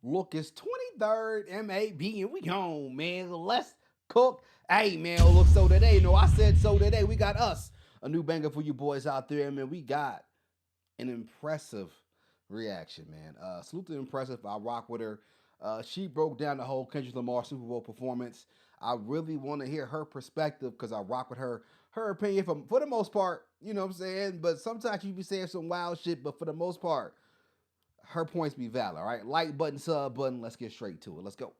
Look, it's 23rd MAB and we home, man. Let's cook. Hey, man, look, so today, no, I said so today. We got us a new banger for you boys out there, man. We got an impressive reaction, man. Salute to impressive. I rock with her. She broke down the whole Kendrick Lamar Super Bowl performance. I really want to hear her perspective because I rock with her. Her opinion, for the most part, you know what I'm saying? But sometimes you be saying some wild shit, but for the most part, her points be valid, all right? Like button, sub button. Let's get straight to it. Let's go.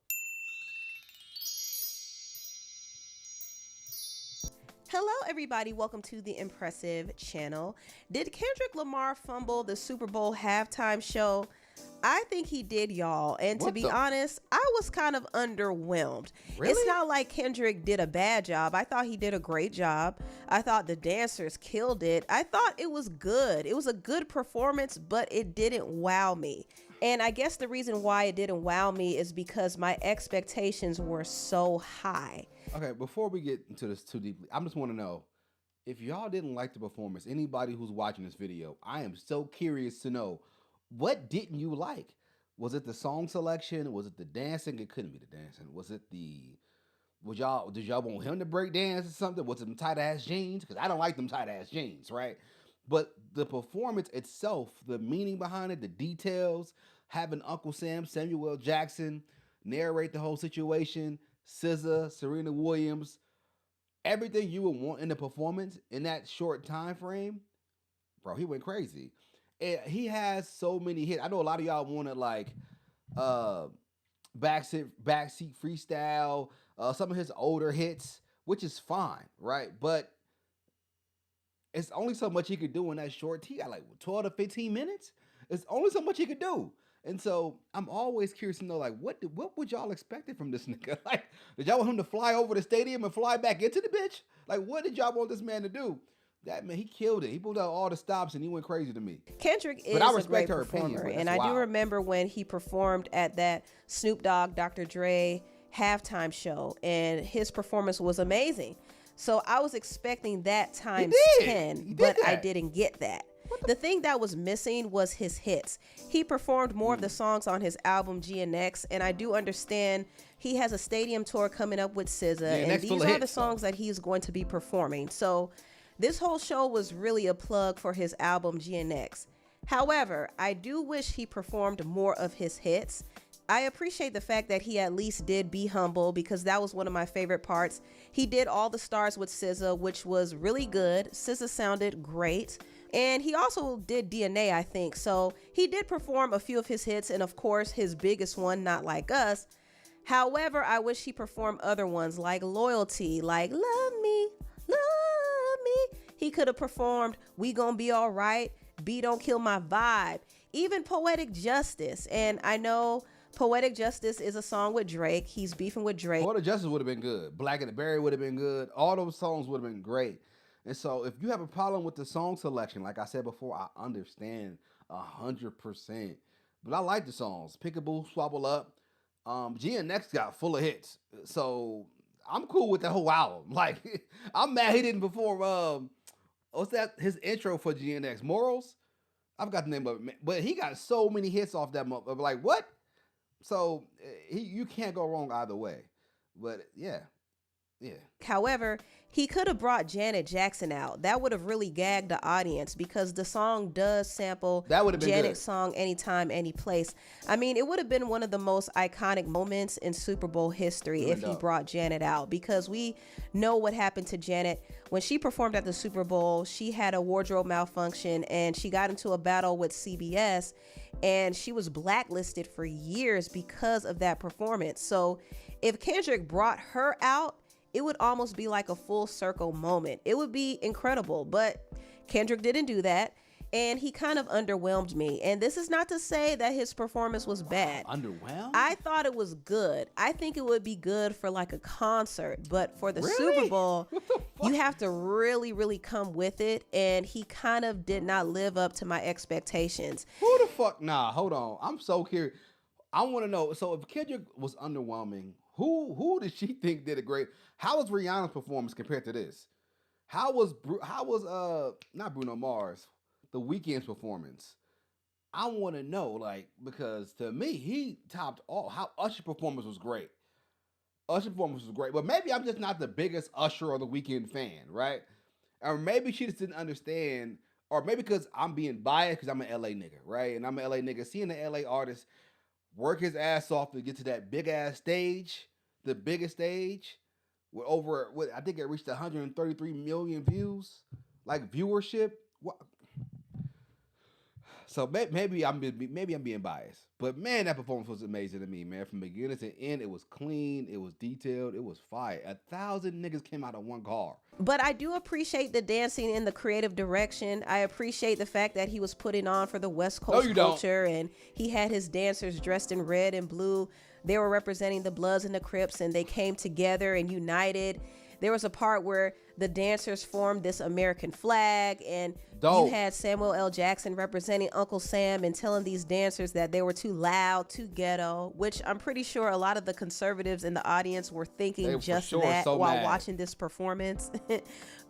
Hello, everybody. Welcome to the Impressive channel. Did Kendrick Lamar fumble the Super Bowl halftime show? I think he did, y'all. And to be honest, I was kind of underwhelmed. Really? It's not like Kendrick did a bad job. I thought he did a great job. I thought the dancers killed it. I thought it was good. It was a good performance, but it didn't wow me. And I guess the reason why it didn't wow me is because my expectations were so high. Okay, before we get into this too deeply, I just want to know if y'all didn't like the performance, anybody who's watching this video, I am so curious to know what didn't you like? Was it the song selection? Was it the dancing? It couldn't be the dancing. Was it the did y'all want him to break dance or something? Was it them tight ass jeans? Because I don't like them tight ass jeans, right? But the performance itself, the meaning behind it, the details, having Uncle Sam, Samuel L. Jackson, narrate the whole situation, SZA, Serena Williams, everything you would want in the performance in that short time frame, bro, he went crazy. And he has so many hits. I know a lot of y'all wanted like uh backseat freestyle, some of his older hits, which is fine, right? But it's only so much he could do in that short. He got like 12 to 15 minutes. It's only so much he could do. And so I'm always curious to know, like, what would y'all expected from this nigga? Like, did y'all want him to fly over the stadium and fly back into the bitch? Like, what did y'all want this man to do? That man, he killed it. He pulled out all the stops and he went crazy to me. Kendrick is a great performer, and I do remember when he performed at that Snoop Dogg, Dr. Dre halftime show, and his performance was amazing. So I was expecting that times 10, but I didn't get that. The thing that was missing was his hits. He performed more of the songs on his album GNX, and I do understand he has a stadium tour coming up with SZA, and these are the songs that he's going to be performing. So this whole show was really a plug for his album GNX. However, I do wish he performed more of his hits. I appreciate the fact that he at least did Be Humble, because that was one of my favorite parts. He did All the Stars with SZA, which was really good. SZA sounded great. And he also did DNA, I think. So he did perform a few of his hits, and of course his biggest one, Not Like Us. However, I wish he performed other ones like Loyalty, like Love Me, Love Me. He could have performed We Gon' Be Alright, B Don't Kill My Vibe, even Poetic Justice. And I know Poetic Justice is a song with Drake. He's beefing with Drake. Poetic Justice would have been good. Black and the Berry would have been good. All those songs would have been great. And so if you have a problem with the song selection, like I said before, I understand 100%. But I like the songs. Pickaboo, Swabble Up. GNX got full of hits. So I'm cool with that whole album. Like, I'm mad he didn't perform, what's that? His intro for GNX, Morals? I forgot the name of it. But he got so many hits off that month. Like, what? So you can't go wrong either way. But yeah. However, he could have brought Janet Jackson out. That would have really gagged the audience, because the song does sample Janet's song Anytime, Any Place. I mean, it would have been one of the most iconic moments in Super Bowl history if he brought Janet out, because we know what happened to Janet when she performed at the Super Bowl. She had a wardrobe malfunction and she got into a battle with CBS, and she was blacklisted for years because of that performance. So if Kendrick brought her out, it would almost be like a full circle moment. It would be incredible, but Kendrick didn't do that, and he kind of underwhelmed me. And this is not to say that his performance was bad. Underwhelmed? I thought it was good. I think it would be good for like a concert, but for the Super Bowl, you have to really, really come with it, and he kind of did not live up to my expectations. Who the fuck? Nah, hold on. I'm so curious. I want to know. So if Kendrick was underwhelming, who did she think did a great? How was Rihanna's performance compared to this? How was not Bruno Mars, The Weeknd's performance? I want to know, like, because to me, he topped all. How Usher performance was great. Usher performance was great, but maybe I'm just not the biggest Usher or the Weeknd fan, right? Or maybe she just didn't understand, or maybe because I'm being biased because I'm an LA nigga, right? And I'm an LA nigga. Seeing the LA artist work his ass off to get to that big ass stage, the biggest stage, with over, what I think it reached 133 million views, like viewership. What? So maybe I'm being biased, but man, that performance was amazing to me, man. From beginning to end, it was clean, it was detailed, it was fire. 1,000 niggas came out of one car. But I do appreciate the dancing and the creative direction. I appreciate the fact that he was putting on for the West Coast culture, and he had his dancers dressed in red and blue. They were representing the Bloods and the Crips, and they came together and united. There was a part where the dancers formed this American flag, and you had Samuel L. Jackson representing Uncle Sam and telling these dancers that they were too loud, too ghetto, which I'm pretty sure a lot of the conservatives in the audience were thinking just that while watching this performance.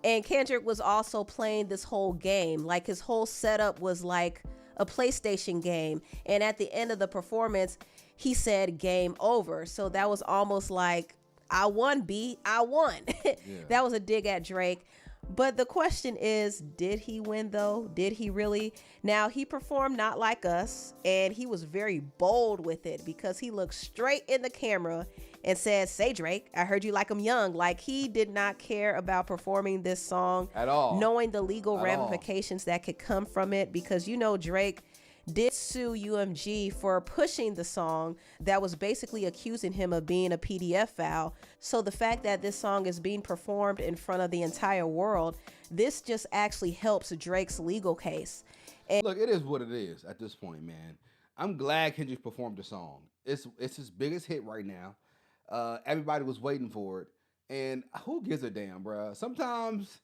And Kendrick was also playing this whole game. Like, his whole setup was like a PlayStation game. And at the end of the performance, he said game over. So that was almost like, I won, B. I won. Yeah. That was a dig at Drake. But the question is, did he win though? Did he really? Now, he performed Not Like Us, and he was very bold with it because he looked straight in the camera and said, "Say, Drake, I heard you like 'em young." Like, he did not care about performing this song at all, knowing the legal ramifications that could come from it, because, you know, Drake did sue UMG for pushing the song that was basically accusing him of being a PDF file. So the fact that this song is being performed in front of the entire world, this just actually helps Drake's legal case. And look, it is what it is at this point, man. I'm glad Kendrick performed the song. It's his biggest hit right now. Everybody was waiting for it. And who gives a damn, bro? Sometimes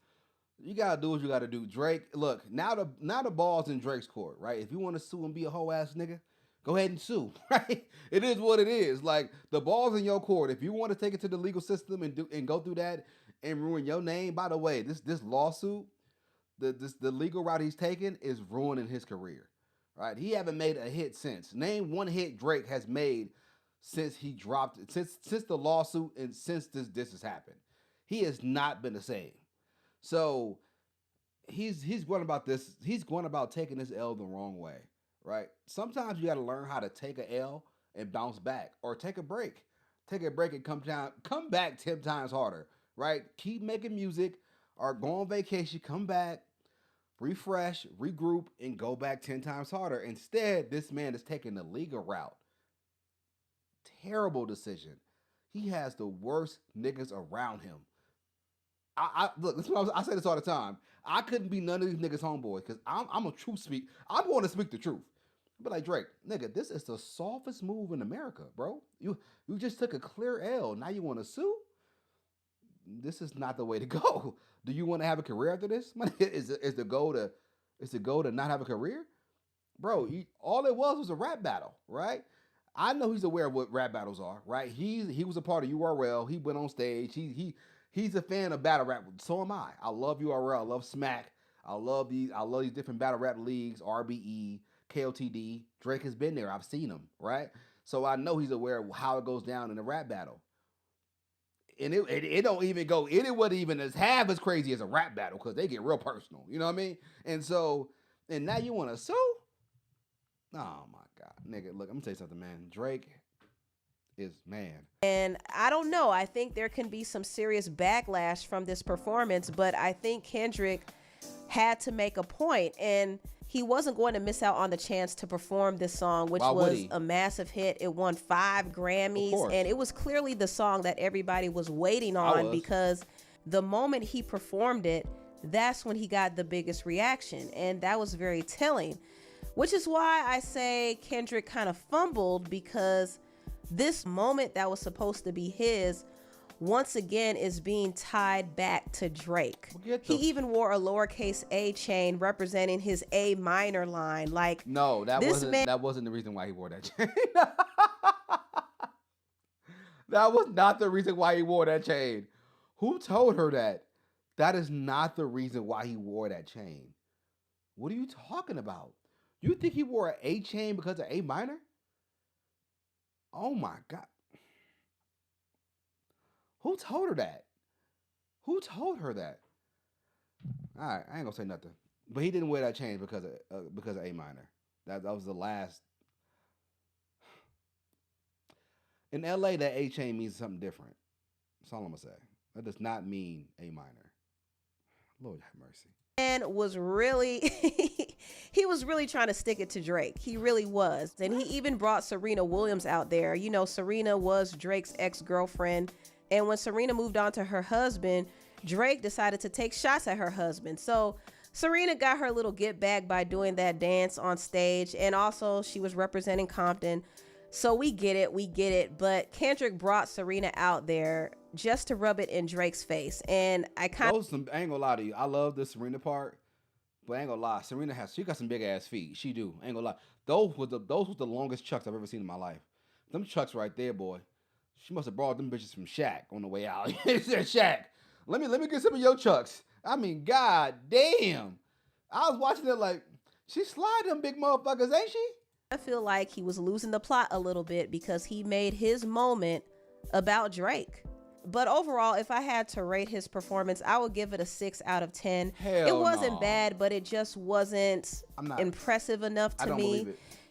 you gotta do what you gotta do. Drake, look, now the ball's in Drake's court, right? If you want to sue and be a hoe ass nigga, go ahead and sue, right? It is what it is. Like, the ball's in your court. If you want to take it to the legal system and go through that and ruin your name, by the way, this lawsuit, the legal route he's taking is ruining his career, right? He haven't made a hit since. Name one hit Drake has made since he dropped it, since the lawsuit and since this has happened. He has not been the same. So he's going about this. He's going about taking this L the wrong way, right? Sometimes you got to learn how to take a L and bounce back, or take a break. Take a break and come back 10 times harder, right? Keep making music, or go on vacation, come back, refresh, regroup, and go back 10 times harder. Instead, this man is taking the legal route. Terrible decision. He has the worst niggas around him. Look, I say this all the time. I couldn't be none of these niggas' homeboys because I'm a truth speak. I'm going to speak the truth. But like, Drake, nigga, this is the softest move in America, bro. You just took a clear L. Now you want to sue? This is not the way to go. Do you want to have a career after this? Is the goal to not have a career? Bro, all it was a rap battle, right? I know he's aware of what rap battles are, right? He was a part of URL. He went on stage. He's a fan of battle rap. So am I. I love URL. I love Smack. I love these different battle rap leagues, RBE, KOTD. Drake has been there. I've seen him, right? So I know he's aware of how it goes down in a rap battle. And it don't even go, it wasn't even as half as crazy as a rap battle, because they get real personal. You know what I mean? And now you want to sue? Oh my God. Nigga, look, I'm going to tell you something, man. Drake is, man. And I don't know. I think there can be some serious backlash from this performance, but I think Kendrick had to make a point, and he wasn't going to miss out on the chance to perform this song, which was a massive hit. It won 5 Grammys, and it was clearly the song that everybody was waiting on, because the moment he performed it, that's when he got the biggest reaction, and that was very telling, which is why I say Kendrick kind of fumbled, because this moment that was supposed to be his, once again, is being tied back to Drake. He even wore a lowercase a chain representing his A minor line. Like, no, that wasn't the reason why he wore that chain. That was not the reason why he wore that chain. Who told her that? That is not the reason why he wore that chain. What are you talking about? You think he wore an A chain because of A minor? Oh my God. Who told her that? Who told her that? All right, I ain't gonna say nothing. But he didn't wear that chain because of A minor. That was the last. In LA, that A chain means something different. That's all I'm gonna say. That does not mean A minor. Lord have mercy. And was really he was really trying to stick it to Drake. He really was. And he even brought Serena Williams out there. You know, Serena was Drake's ex-girlfriend. And when Serena moved on to her husband, Drake decided to take shots at her husband. So Serena got her little get back by doing that dance on stage. And also she was representing Compton. So we get it. But Kendrick brought Serena out there just to rub it in Drake's face. And I ain't gonna lie to you. I love the Serena part, but I ain't gonna lie. She got some big ass feet. She do. I ain't gonna lie. Those was the longest chucks I've ever seen in my life. Them chucks right there, boy. She must have brought them bitches from Shaq on the way out. She said, Shaq, let me get some of your chucks. I mean, god damn. I was watching it like, she slide them big motherfuckers, ain't she? I feel like he was losing the plot a little bit because he made his moment about Drake. But overall, if I had to rate his performance, I would give it a 6 out of 10. It wasn't bad, but it just wasn't impressive enough to me.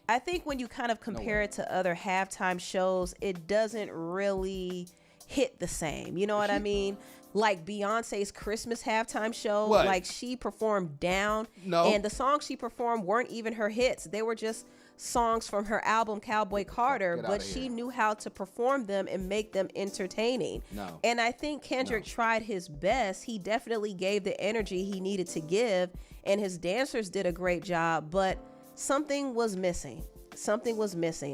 I think when you kind of compare it to other halftime shows, it doesn't really hit the same. You know what I mean? Like Beyonce's Christmas halftime show, like she performed down. And the songs she performed weren't even her hits. They were just songs from her album Cowboy Carter, but she knew how to perform them and make them entertaining. And I think Kendrick tried his best. He definitely gave the energy he needed to give, and his dancers did a great job, but something was missing.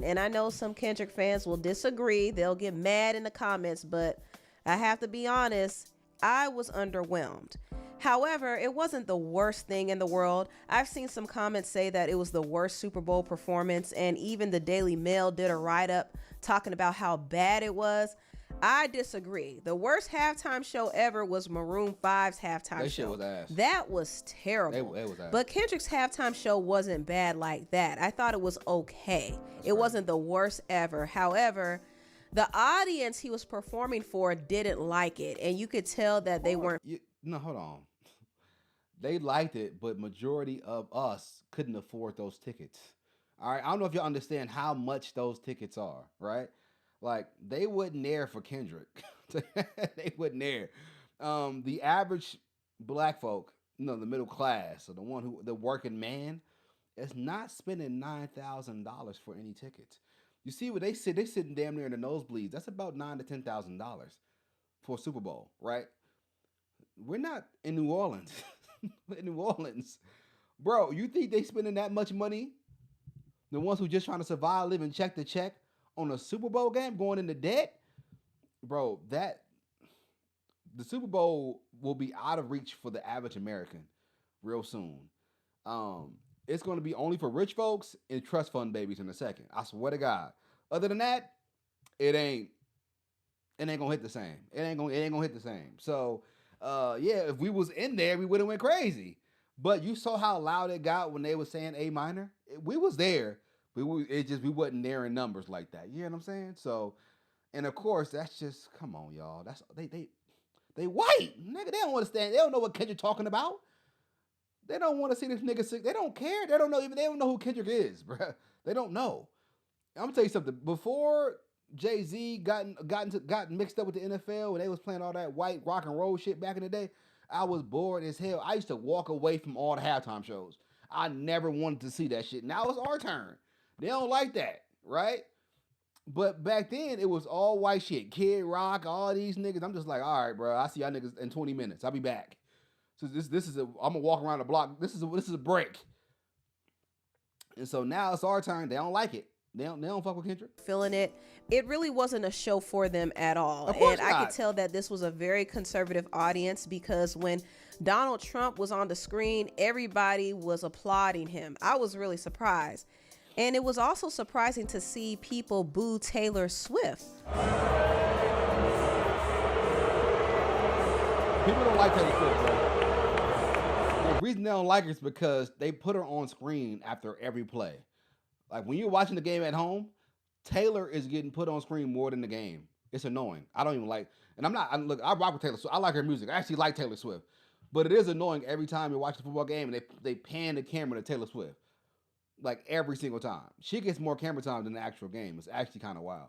And I know some Kendrick fans will disagree. They'll get mad in the comments, but I have to be honest, I was underwhelmed. However, it wasn't the worst thing in the world. I've seen some comments say that it was the worst Super Bowl performance, and even the Daily Mail did a write-up talking about how bad it was. I disagree. The worst halftime show ever was Maroon 5's halftime show. That shit was ass. That was terrible. It was ass. But Kendrick's halftime show wasn't bad like that. I thought it was okay. It wasn't the worst ever. However, the audience he was performing for didn't like it, and you could tell that they weren't. Hold on. They liked it, but majority of us couldn't afford those tickets. All right, I don't know if you understand how much those tickets are, right? Like, they wouldn't air for Kendrick. They wouldn't air. The average black folk, the middle class, or the working man, is not spending $9,000 for any tickets. You see what they sit? They sitting damn near in the nosebleeds. That's about $9,000 to $10,000 for a Super Bowl, right? We're not in New Orleans. In New Orleans, bro, you think they spending that much money? The ones who just trying to survive, living check to check on a Super Bowl game, going into debt, bro. The Super Bowl will be out of reach for the average American real soon. It's going to be only for rich folks and trust fund babies in a second. I swear to God. Other than that, it ain't gonna hit the same. It ain't gonna hit the same. So. If we was in there, we would have went crazy. But you saw how loud it got when they were saying A minor. We was there, but we wasn't there in numbers like that. You know what I'm saying? So, and of course, that's just, come on, y'all. That's they white, nigga. They don't understand. They don't know what Kendrick talking about. They don't want to see this nigga sick. They don't care. They don't know who Kendrick is, bro. They don't know. I'm gonna tell you something. Before Jay-Z got mixed up with the NFL when they was playing all that white rock and roll shit back in the day, I was bored as hell. I used to walk away from all the halftime shows. I never wanted to see that shit. Now it's our turn. They don't like that, right? But back then, it was all white shit. Kid Rock, all these niggas. I'm just like, all right, bro. I'll see y'all niggas in 20 minutes. I'll be back. So I'm gonna walk around the block. This is a break. And so now it's our turn. They don't like it. They don't fuck with Kendrick. Feeling it. It really wasn't a show for them at all. And I could tell that this was a very conservative audience because when Donald Trump was on the screen, everybody was applauding him. I was really surprised. And it was also surprising to see people boo Taylor Swift. People don't like Taylor Swift, bro. reason they don't like her is because they put her on screen after every play. Like when you're watching the game at home, Taylor is getting put on screen more than the game. It's annoying. I don't even like, and look, I rock with Taylor Swift. I like her music. I actually like Taylor Swift, but it is annoying every time you watch the football game and they pan the camera to Taylor Swift, like every single time. She gets more camera time than the actual game. It's actually kind of wild.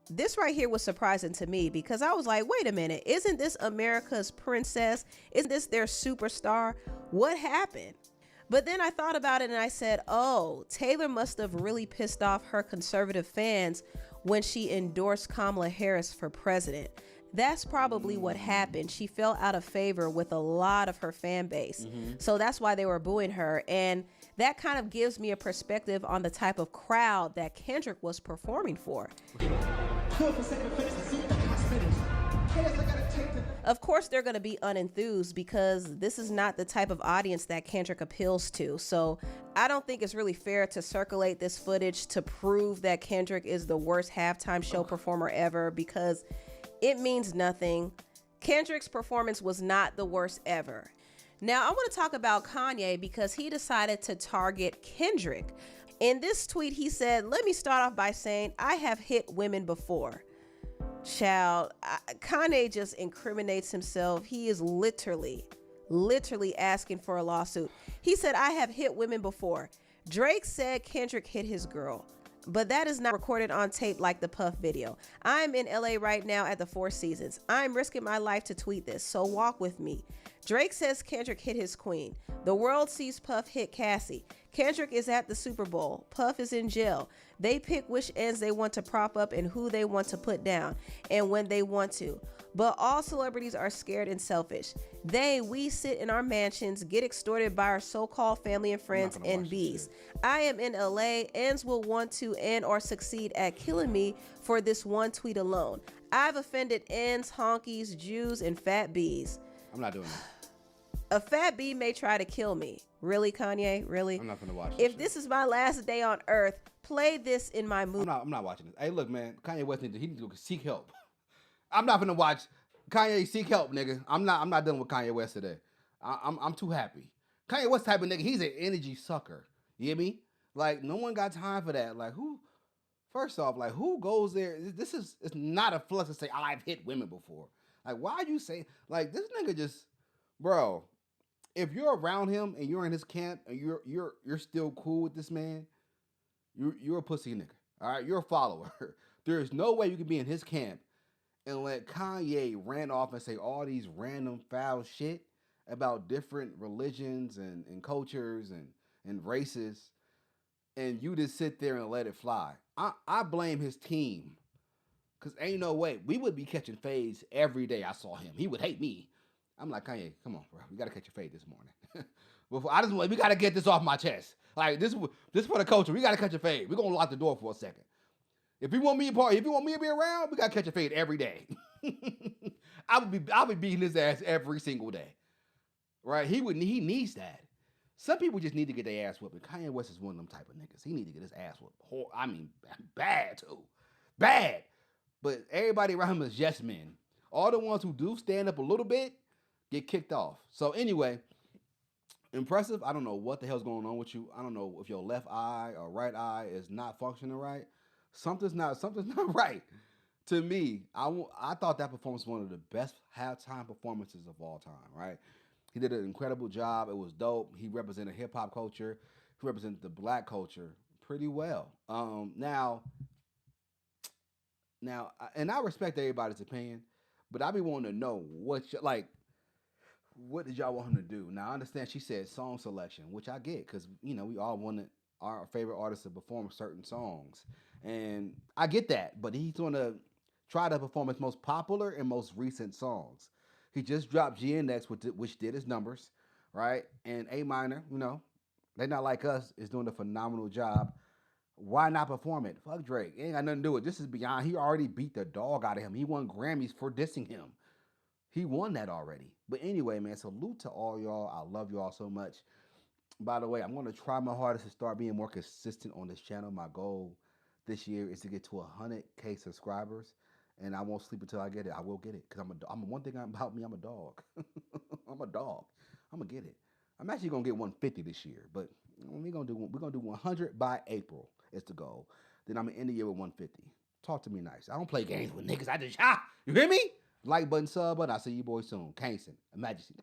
This right here was surprising to me because I was like, wait a minute, isn't this America's princess? Isn't this their superstar? What happened? But then I thought about it and I said, oh, Taylor must have really pissed off her conservative fans when she endorsed Kamala Harris for president. That's probably what happened. She fell out of favor with a lot of her fan base. So that's why they were booing her. And that kind of gives me a perspective on the type of crowd that Kendrick was performing for. Of course, they're going to be unenthused because this is not the type of audience that Kendrick appeals to. So I don't think it's really fair to circulate this footage to prove that Kendrick is the worst halftime show performer ever, because it means nothing. Kendrick's performance was not the worst ever. Now, I want to talk about Kanye because he decided to target Kendrick. In this tweet, he said, let me start off by saying I have hit women before. Child, Kanye just incriminates himself. He is literally asking for a lawsuit. He said, I have hit women before. Drake said Kendrick hit his girl, but that is not recorded on tape like the Puff video. I'm in LA right now at the Four Seasons. I'm risking my life to tweet this, so walk with me. Drake says Kendrick hit his queen. The world sees Puff hit Cassie. Kendrick is at the Super Bowl. Puff is in jail. They pick which ends they want to prop up and who they want to put down and when they want to. But all celebrities are scared and selfish. We sit in our mansions, get extorted by our so-called family and friends and bees. I am in LA. Ends will want to end or succeed at killing me for this one tweet alone. I've offended ends, honkies, Jews, and fat bees. I'm not doing that. A fat bee may try to kill me. Really, Kanye? Really? I'm not gonna watch If this is my last day on earth, play this in my movie. I'm not watching this. Hey, look, man, Kanye West needs to seek help. I'm not gonna watch Kanye seek help, nigga. I'm not dealing with Kanye West today. I'm too happy. Kanye West type of nigga, he's an energy sucker. You hear me? Like, no one got time for that. Like, who? First off, like, who goes there? It's not a flex to say I've hit women before. Like, why you say, like, this nigga just, bro? If you're around him and you're in his camp and you're still cool with this man, you're a pussy nigga. All right, you're a follower. There is no way you can be in his camp and let Kanye ran off and say all these random foul shit about different religions and cultures and races, and you just sit there and let it fly. I blame his team, because ain't no way. We would be catching fades every day I saw him. He would hate me. I'm like, Kanye, come on, bro. We got to catch a fade this morning. We got to get this off my chest. Like, this for the culture. We got to catch a fade. We're going to lock the door for a second. If you want me to be around, we got to catch a fade every day. I'll be beating his ass every single day. Right? He needs that. Some people just need to get their ass whooped. Kanye West is one of them type of niggas. He need to get his ass whooped. I mean, bad too. Bad. But everybody around him is yes men. All the ones who do stand up a little bit get kicked off. So anyway, impressive. I don't know what the hell's going on with you. I don't know if your left eye or right eye is not functioning right. Something's not right. To me, I thought that performance was one of the best halftime performances of all time, right? He did an incredible job. It was dope. He represented hip-hop culture. He represented the black culture pretty well. Now, and I respect everybody's opinion, but I be wanting to know what did y'all want him to do? Now, I understand she said song selection, which I get, because, we all wanted our favorite artists to perform certain songs. And I get that, but he's going to try to perform his most popular and most recent songs. He just dropped GNX, which did his numbers, right? And A Minor, They Not Like Us is doing a phenomenal job. Why not perform it? Fuck Drake. It ain't got nothing to do with it. This is beyond. He already beat the dog out of him. He won Grammys for dissing him. He won that already. But anyway, man, salute to all y'all. I love y'all so much. By the way, I'm going to try my hardest to start being more consistent on this channel. My goal this year is to get to 100K subscribers. and I won't sleep until I get it. I will get it because I'm one thing about me. I'm a dog. I'm a dog. I'm gonna get it. I'm actually gonna get 150 this year, but we're gonna do 100 by April. Is the goal. Then I'm gonna end the year with 150. Talk to me nice. I don't play games with niggas. I just you hear me? Like button, sub button. I'll see you boys soon. Kingston, Majesty.